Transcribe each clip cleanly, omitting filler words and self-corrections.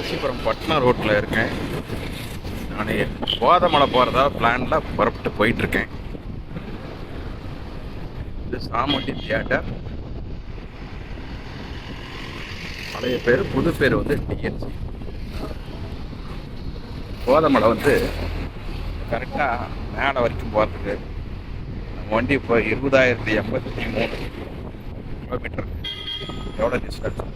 ராசிபுரம் பட்னா ரோட்டில் இருக்கேன். நான் கோதமலை போகிறதா பிளானில் புறப்பட்டு போயிட்டுருக்கேன். இது சாமுண்டி தியேட்டர். பழைய பேர், புது பேர் வந்து டிஎன்சி. கோதமலை வந்து கரெக்டாக மேலே வரைக்கும் போகிறதுக்கு வண்டி இப்போ 20,083 கிலோமீட்டர். எவ்வளோ டிஸ்டன்ஸ்?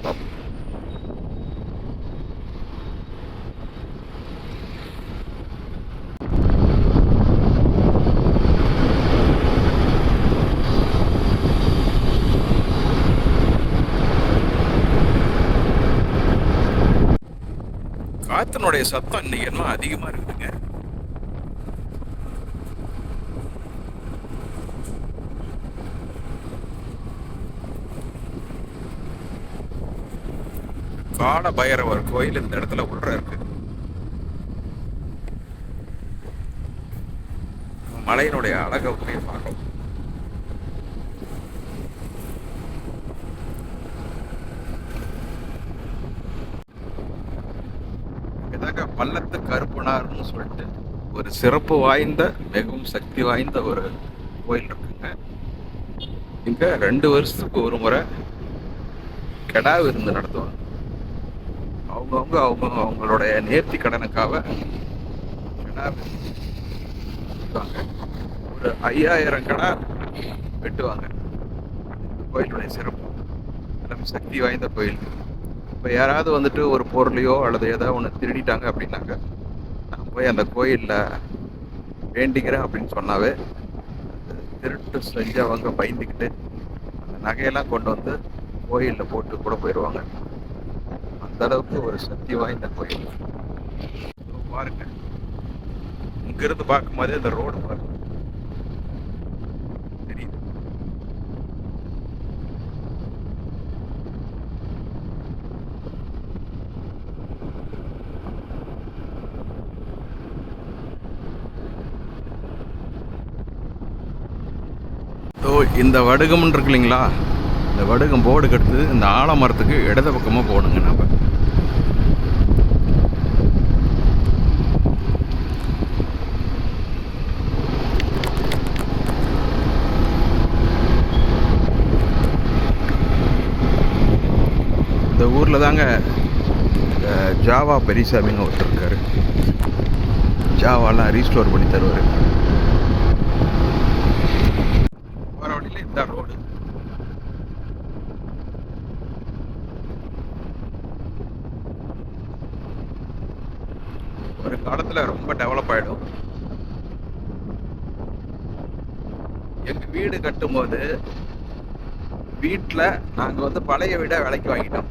காத்தினுடைய சத்தம் இன்னைக்கு என்ன அதிகமாக இருக்குதுங்க. கால பைரவர் கோயில் இந்த இடத்துல உள்ள இருக்கு. மலையினுடைய அழகை போய் பார்க்கலாம். இதாங்க பள்ளத்து கருப்பனார்னு சொல்லிட்டு ஒரு சிறப்பு வாய்ந்த, மிகவும் சக்தி வாய்ந்த ஒரு கோயில் இருக்குங்க. இங்க 2 வருஷத்துக்கு ஒரு முறை கெடா விருந்து நடத்துவாங்க. அவங்களுடைய நேர்த்தி கடனுக்காக கெடா விருந்து ஒரு 5,000 கடா வெட்டுவாங்க. கோயிலுடைய சிறப்பு, சக்தி வாய்ந்த கோயில். இப்போ யாராவது வந்துட்டு ஒரு பொருளையோ அல்லது ஏதாவது ஒன்று திருடிட்டாங்க அப்படின்னாக்க, நான் போய் அந்த கோயிலில் வேண்டிக்கிறேன் அப்படின்னு சொன்னாவே திருட்டு செஞ்சவங்க பயந்துக்கிட்டு அந்த நகையெல்லாம் கொண்டு வந்து கோயிலில் போட்டு கூட போயிடுவாங்க. அந்த அளவுக்கு ஒரு சக்தி வாய்ந்த கோயில். பாருங்க, இங்கிருந்து பார்க்கும் போதே இந்த ரோடு பாருங்க தெரியுது. இந்த வடுகம் இருக்கு இல்லைங்களா, இந்த வடுகம் போர்டு கட்டுது. இந்த ஆலமரத்துக்கு இடது பக்கமாக போகணுங்க. நம்ம இந்த ஊரில் தாங்க ஜாவா பெரியசாமின்னு ஒருத்தர் இருக்காரு. ஜாவாலாம் ரீஸ்டோர் பண்ணி தருவார். போகிற வழியில் இந்த ரோடு. ஒரு காலத்தில் ரொம்ப டெவலப் ஆகிடும். எங்கள் வீடு கட்டும்போது வீட்டில் நாங்கள் வந்து பழைய வீடை விலைக்கு வாங்கிட்டோம்.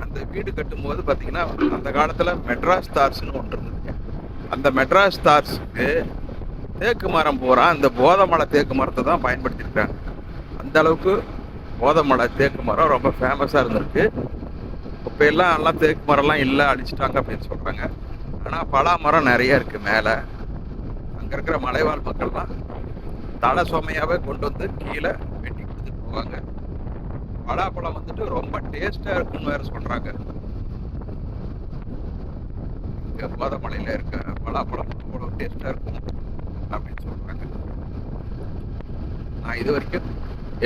அந்த வீடு கட்டும்போது பார்த்தீங்கன்னா, அந்த காலத்தில் மெட்ராஸ் தார்ஸ்னு ஒன்று இருந்ததுங்க. அந்த மெட்ராஸ் தார்ஸுக்கு தேக்கு மரம் பூரா அந்த போதமலை தேக்கு மரத்தை தான் பயன்படுத்தியிருக்காங்க. அந்த அளவுக்கு போதமலை தேக்கு மரம் ரொம்ப ஃபேமஸாக இருந்திருக்கு. இப்போ எல்லாம் தேக்கு மரம்லாம் இல்லை, அடிச்சிட்டாங்க அப்படின்னு சொல்கிறாங்க. ஆனால் பலா மரம் நிறைய இருக்குது மேலே. அங்கே இருக்கிற மலைவாழ் மக்கள்லாம் தலை சுமையாகவே கொண்டு வந்து கீழே வெட்டி கொடுத்துட்டு போவாங்க. பலாப்பழம் வந்துட்டு ரொம்ப டேஸ்ட்டாக இருக்குன்னு வேறு சொல்கிறாங்க. இங்கே போதமலையில் இருக்க பலாப்பழம் அவ்வளோ டேஸ்ட்டாக இருக்கும் அப்படின்னு சொல்கிறாங்க. நான் இது வரைக்கும்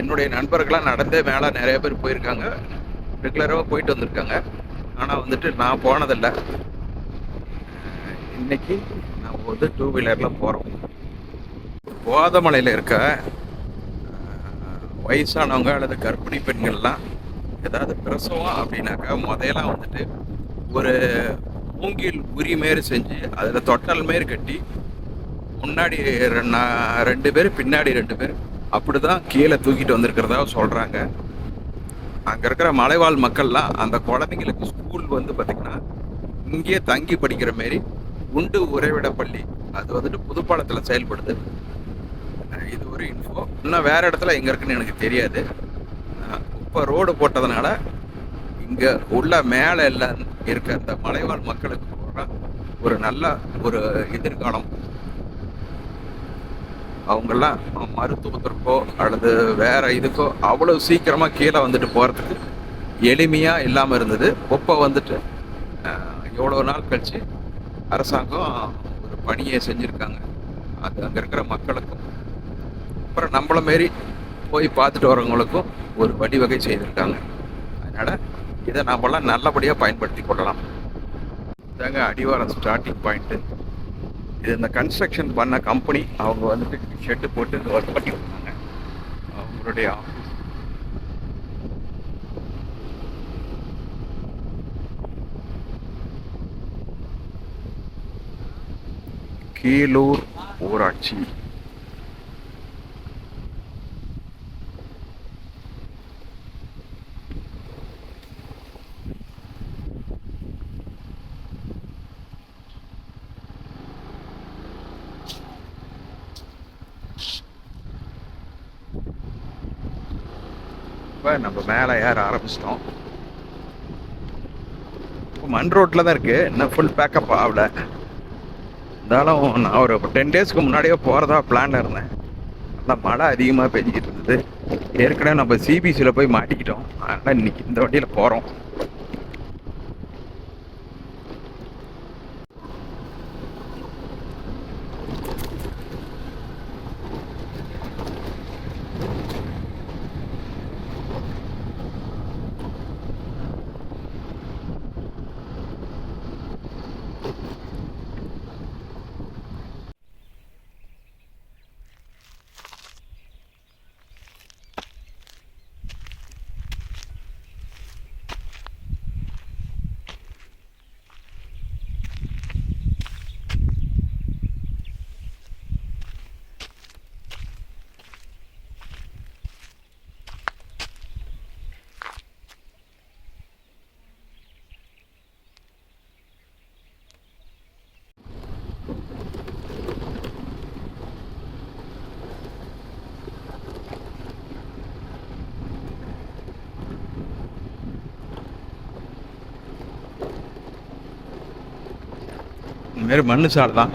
என்னுடைய நண்பர்களாக நடந்தே மேலே நிறைய பேர் போயிருக்காங்க, ரெகுலராக போயிட்டு வந்திருக்காங்க. ஆனால் வந்துட்டு நான் போனதில்லை. இன்னைக்கு நான் வந்து 2 வீலரில் போகிறோம். போதமலையில் இருக்க வயசானவங்க அல்லது கர்ப்பிணி பெண்கள்லாம் ஏதாவது பிரசவம் அப்படின்னாக்கா முதலாம் வந்துட்டு ஒரு மூங்கில் உரி மாரி செஞ்சு அதில் தொட்டல் மாரி கட்டி முன்னாடி 2 பேர் பின்னாடி 2 பேர் அப்படி தான் கீழே தூக்கிட்டு வந்திருக்கிறதா சொல்கிறாங்க. அங்கே இருக்கிற மலைவாழ் மக்கள்லாம் அந்த குழந்தைங்களுக்கு ஸ்கூல் வந்து பார்த்திங்கன்னா இங்கேயே தங்கி படிக்கிற மாரி உண்டு உறைவிட பள்ளி அது வந்துட்டு புதுப்பாலத்தில் செயல்படுது. இது ஒரு இன்ஃபோ. இன்னும் வேறு இடத்துல எங்கே இருக்குன்னு எனக்கு தெரியாது. இப்போ ரோடு போட்டதுனால இங்கே உள்ள மேலே எல்லாம் இருக்க அந்த மலைவாழ் மக்களுக்கு ஒரு நல்ல ஒரு எதிர்காலம். அவங்கெல்லாம் மருத்துவத்திற்கோ அல்லது வேற இதுக்கோ அவ்வளோ சீக்கிரமாக கீழே வந்துட்டு போகிறதுக்கு எளிமையாக இல்லாமல் இருந்தது. இப்போ வந்துட்டு எவ்வளோ நாள் கழித்து அரசாங்கம் ஒரு பணியை செஞ்சுருக்காங்க. அது அங்கே இருக்கிற மக்களுக்கும் அப்புறம் நம்மள மாரி போய் பார்த்துட்டு வரவங்களுக்கும் ஒரு வழிவகை செய்திருக்காங்க. அதனால் இதை நம்மளாம் நல்லபடியாக பயன்படுத்தி கொள்ளலாம். இதாங்க அடிவாரம் ஸ்டார்டிங் பாயிண்ட்டு. இது இந்த கன்ஸ்ட்ரக்ஷன் பண்ண கம்பெனி அவங்க வந்துட்டு ஷெட்டு போட்டு இந்த ஒர்க் பண்ணி கொடுத்தாங்க. அவங்களுடைய ஆஃபீஸ் கீழூர் ஊராட்சி. இப்போ நம்ம மேலே ஏற ஆரம்பிச்சிட்டோம். இப்போ மண் ரோட்டில் தான் இருக்குது, இன்னும் ஃபுல் பேக்கப் ஆகல. இருந்தாலும் நான் ஒரு 10 டேஸ்க்கு முன்னாடியே போகிறதா பிளானில் இருந்தேன். நல்லா மழை அதிகமாக பெஞ்சிக்கிட்டு இருந்தது. ஏற்கனவே நம்ம சிபிசியில் போய் மாட்டிக்கிட்டோம். அதனால் இன்னைக்கு இந்த வண்டியில் போகிறோம். இந்தமாரி மண்ணு சாலை தான்.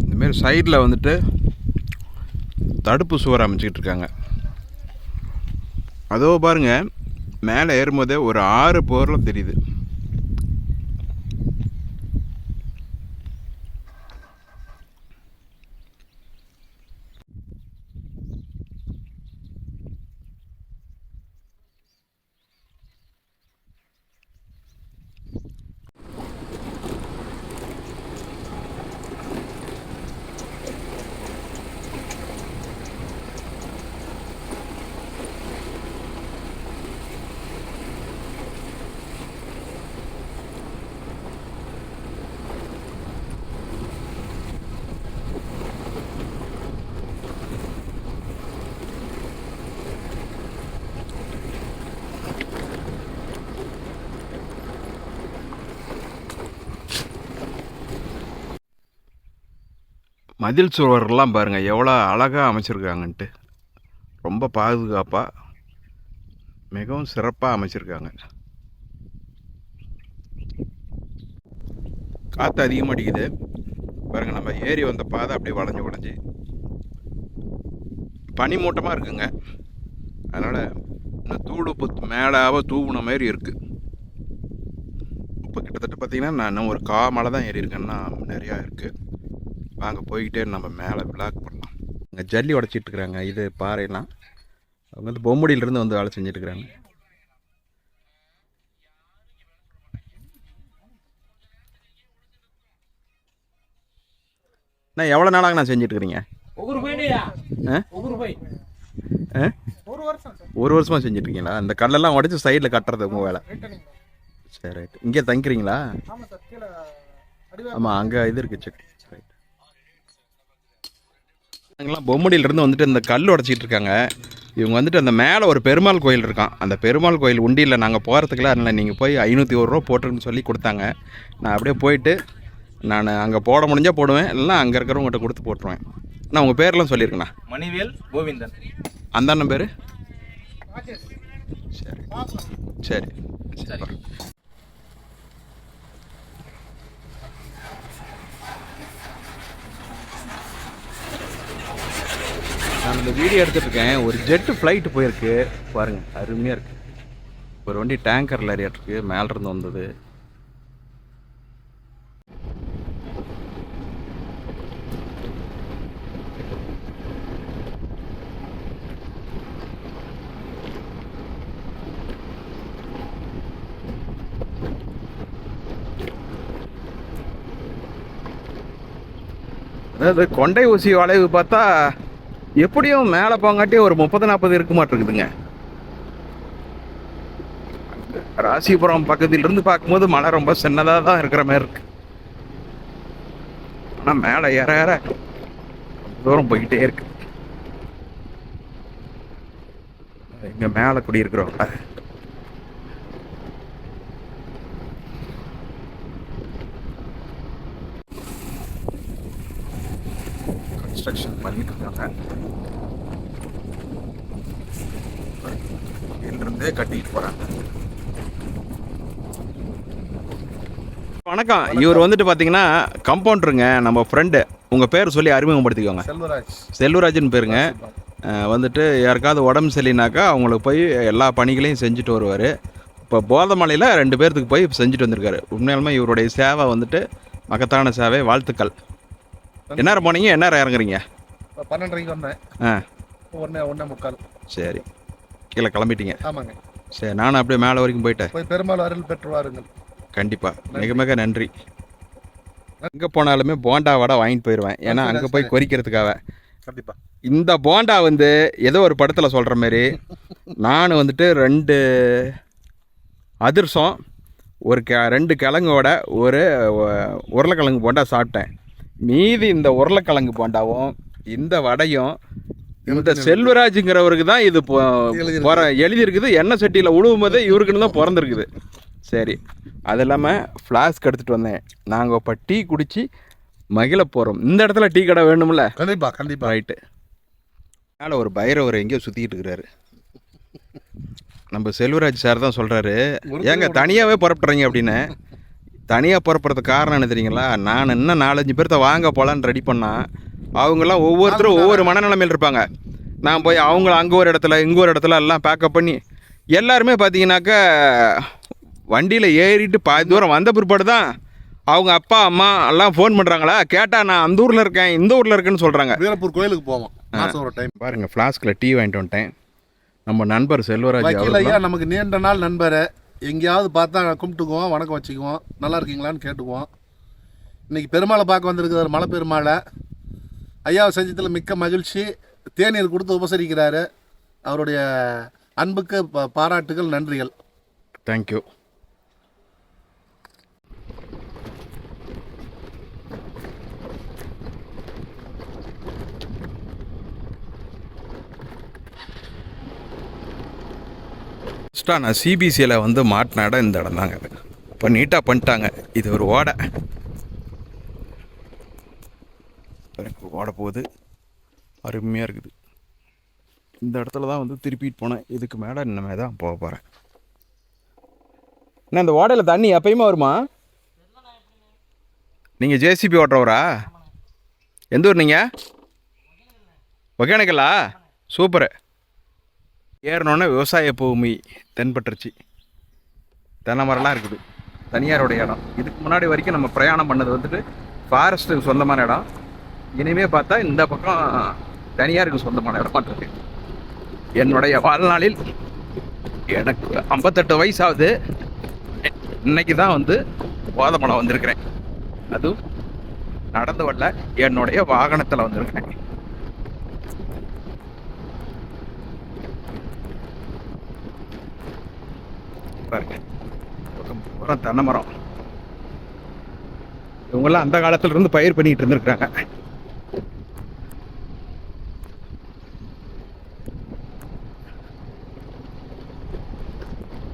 இந்தமாரி சைடில் வந்துட்டு தடுப்பு சுவர் அமைச்சிக்கிட்டு இருக்காங்க. அதோ பாருங்க, மேலே ஏறும்போதே ஒரு 6 போரில் தெரியுது. மதில் சுவரெல்லாம் பாருங்கள் எவ்வளோ அழகாக அமைச்சிருக்காங்கன்ட்டு. ரொம்ப பாதுகாப்பாக மிகவும் சிறப்பாக அமைச்சிருக்காங்க. காற்று அதிகமாக அடிக்குது பாருங்கள். நம்ம ஏறி வந்த பாதை அப்படியே வளைஞ்சு வளைஞ்சி பனிமூட்டமாக இருக்குங்க. அதனால் இந்த தூடு மேலாக தூவுன மாதிரி இருக்குது. இப்போ கிட்டத்தட்ட பார்த்திங்கன்னா நான் இன்னும் ஒரு மலை தான் ஏறி இருக்கேன்னா நிறையா இருக்குது. வாங்க போய்கிட்டே நம்ம மேலே விளாக் பண்ணலாம். இங்கே ஜல்லி உடச்சிட்ருக்குறாங்க. இது பாறையெல்லாம் அவங்க வந்து பொம்முடியிலேருந்து வந்து வேலை செஞ்சிட்ருக்குறாங்க. நான் எவ்வளோ நாளாக நான் செஞ்சிட்ருக்குறீங்க? ஒரு வருஷமாக செஞ்சிட்ருக்கீங்களா? இந்த கல்லெல்லாம் உடச்சி சைடில் கட்டுறது உங்கள் வேலை? சரி, ரைட். இங்கே தங்கிக்கிறீங்களா? ஆமாம், அங்கே இது இருக்குது செக். ரைட். எங்கெல்லாம் பொம்முடியிலேருந்து வந்துட்டு இந்த கல் உடச்சிட்டு இருக்காங்க. இவங்க வந்துட்டு அந்த மேலே ஒரு பெருமாள் கோயில் இருக்கான். அந்த பெருமாள் கோயில் உண்டியில் நாங்கள் போகிறதுக்குலாம் இல்லை, நீங்கள் போய் 501 ரூபா போட்டுருன்னு சொல்லி கொடுத்தாங்க. நான் அப்படியே போயிட்டு நான் அங்கே போட முடிஞ்சால் போடுவேன், இல்லைனா அங்கே இருக்கிறவங்ககிட்ட கொடுத்து போட்டுருவேன். நான் உங்கள் பேர்லாம் சொல்லியிருக்கேண்ணா. மணிவேல் கோவிந்தன். அந்த அண்ணன் பேர்? சரி சரி சரி. நான் இந்த வீடியோ எடுத்துகிட்டு இருக்கேன். ஒரு ஜெட்டு ஃப்ளைட்டு போயிருக்கு பாருங்கள், அருமையாக இருக்குது. ஒரு வண்டி டேங்கரில் ஏறியாட்டிருக்கு, மேலேருந்து வந்தது. அதாவது கொண்டை ஊசி வளைவு பார்த்தா எப்படியும் மேலே போங்காட்டி ஒரு 30-40 இருக்க மாட்டிருக்குதுங்க. ராசிபுரம் பக்கத்திலிருந்து பார்க்கும்போது மலை ரொம்ப சின்னதாக தான் இருக்கிற மாதிரி இருக்கு. ஆனால் மேலே ஏற ஏற தூரம் போய்கிட்டே இருக்கு. இங்கே மேலே குடியிருக்கிறவங்க கன்ஸ்ட்ரக்ஷன் பண்ணிட்டு இருக்காங்க. இருந்தே கட்டிட்டு போறாங்க. வணக்கம். இவர் வந்துட்டு பார்த்தீங்கன்னா கம்பவுண்டருங்க, நம்ம ஃப்ரெண்டு. உங்கள் பேர் சொல்லி அறிமுகப்படுத்திக்கோங்க. செல்வராஜ். செல்வராஜன் பேருங்க. வந்துட்டு யாருக்காவது உடம்பு சரியினாக்கா அவங்களுக்கு போய் எல்லா பணிகளையும் செஞ்சுட்டு வருவார். இப்போ போதமலையில் 2 பேர்த்துக்கு போய் செஞ்சுட்டு வந்திருக்காரு. உண்மையாலுமே இவருடைய சேவை வந்துட்டு மகத்தான சேவை. வாழ்த்துக்கள். என்ன போனீங்க, என்ன இறங்குறீங்க? 12:30 வந்தேன். 1:45. சரி, கீழே கிளம்பிட்டீங்க? ஆமாங்க. சரி, நானும் அப்படியே மேலே வரைக்கும் போயிட்டேன். போய் பெருமாள் அருள் பெற்று வாருங்கள். கண்டிப்பாக, மிக மிக நன்றி. எங்கே போனாலுமே போண்டா வடை வாங்கிட்டு போயிடுவேன். ஏன்னா அங்கே போய் கொறிக்கிறதுக்காக. கண்டிப்பாக. இந்த போண்டா வந்து ஏதோ ஒரு படத்தில் சொல்கிற மாதிரி நான் வந்துட்டு 2 அதிரசம், ஒரு 2 கிழங்கோட ஒரு உருளைக்கிழங்கு போண்டா சாப்பிட்டேன். மீதி இந்த உருளைக்கிழங்கு போண்டாவும் இந்த வடையும் இந்த செல்வராஜுங்கிறவருக்கு தான் இது எழுதியிருக்குது. எண்ணெய் சட்டியில் உழுவும் போதே இவருக்குன்னு தான் பிறந்திருக்குது. சரி, அது இல்லாமல் ஃப்ளாஸ்க் எடுத்துகிட்டு வந்தேன். நாங்கள் இப்போ டீ குடித்து மகிழ போகிறோம். இந்த இடத்துல டீ கடை வேணும்ல? கண்டிப்பாக கண்டிப்பாக. ரைட்டு. மேலே ஒரு பைரவர் எங்கேயோ சுற்றிக்கிட்டு இருக்கிறாரு. நம்ம செல்வராஜ் சார் தான் சொல்கிறாரு, ஏங்க தனியாகவே புறப்படுறீங்க அப்படின்னு. தனியாக புறப்படுறதுக்கு காரணம் என்ன தெரியுங்களா? நான் இன்னும் 4-5 பேர்த்த வாங்க போகலான்னு ரெடி பண்ணால் அவங்களாம் ஒவ்வொருத்தரும் ஒவ்வொரு மனநிலைமையில் இருப்பாங்க. நான் போய் அவங்கள அங்கே ஒரு இடத்துல இங்கே ஒரு இடத்துல எல்லாம் பேக்கப் பண்ணி எல்லாருமே பார்த்தீங்கன்னாக்கா வண்டியில் ஏறிட்டு பாதி தூரம் வந்த பிற்பாடு தான் அவங்க அப்பா அம்மா எல்லாம் ஃபோன் பண்ணுறாங்களா, கேட்டால் நான் அந்த ஊரில் இருக்கேன் இந்த ஊரில் இருக்கேன்னு சொல்கிறாங்க. வீரப்பூர் கோயிலுக்கு போவோம் ஒரு டைம். பாருங்கள், ஃப்ளாஸ்கில் டீ வாங்கிட்டு வந்துட்டேன். நம்ம நண்பர் செல்வராஜ் ஐயா நமக்கு நீண்ட நாள் நண்பர். எங்கேயாவது பார்த்தா கும்பிட்டுக்குவோம், வணக்கம் வச்சுக்குவோம், நல்லா இருக்கீங்களான்னு கேட்டுக்குவோம். இன்றைக்கி பெருமாளை பார்க்க வந்திருக்கிறார். மலை பெருமாளை ஐயாவை செஞ்சதில் மிக்க மகிழ்ச்சி. தேநீர் கொடுத்து உபசரிக்கிறாரு. அவருடைய அன்புக்கு பாராட்டுகள், நன்றிகள். தேங்க்யூ. நான் சிபிசியில் வந்து மாட்டின இடம் இந்த இடம் தாங்க. இப்போ நீட்டாக பண்ணிட்டாங்க. இது ஒரு ஓடை போகுது, அருமையாக இருக்குது. இந்த இடத்துல தான் வந்து திருப்பிட்டு போனேன். இதுக்கு மேலே இன்னமே தான் போக போகிறேன். என்ன இந்த ஓடையில் தண்ணி எப்பயுமே வருமா? நீங்கள் ஜேசிபி ஓட்டுறவரா? எந்த ஊர் நீங்கள்? ஒகேனக்கலா? சூப்பரு. ஏறினோன்னே விவசாய பூமி தென்பட்டுருச்சு. தென்னை மரம்லாம் இருக்குது. தனியாருடைய இடம். இதுக்கு முன்னாடி வரைக்கும் நம்ம பிரயாணம் பண்ணது வந்துட்டு ஃபாரஸ்ட்டுக்கு சொந்தமான இடம். இனிமேல் பார்த்தா இந்த பக்கம் தனியாருக்கு சொந்தமான இடமா இருக்கு. என்னுடைய வாழ்நாளில் எனக்கு 58 வயசாகுது. இன்னைக்கு தான் வந்து போதமலை வந்திருக்கிறேன். அதுவும் நடந்து வரல, என்னுடைய வாகனத்தில் வந்திருக்கிறேன். பாருங்க, தென்னை மரம். இவங்கெல்லாம் அந்த காலத்துல இருந்து பயிர் பண்ணிட்டு இருந்திருக்கிறாங்க.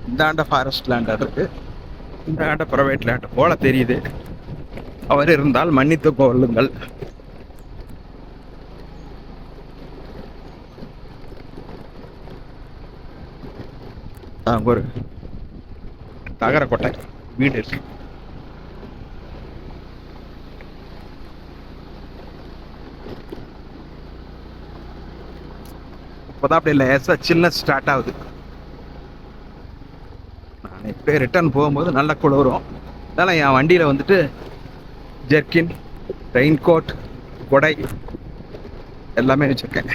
இந்த ஆண்ட ஃபாரஸ்ட் லேண்ட் இருக்கு, இந்த ஆண்ட பிரைவேட் லேண்ட் போல தெரியுது. அவர் இருந்தால் மன்னித்து கொள்ளுங்கள். ஒரு தகர கொட்டை வீடு இருக்கு. இப்போதான் அப்படியே லேசாக சின்ன ஸ்டார்ட் ஆகுது. நான் இப்படியே ரிட்டர்ன் போகும்போது நல்லா குளிரும். அதனால் என் வண்டியில் வந்துட்டு ஜெர்கின், ரெயின் கோட், கொடை எல்லாமே வச்சுருக்கேன்.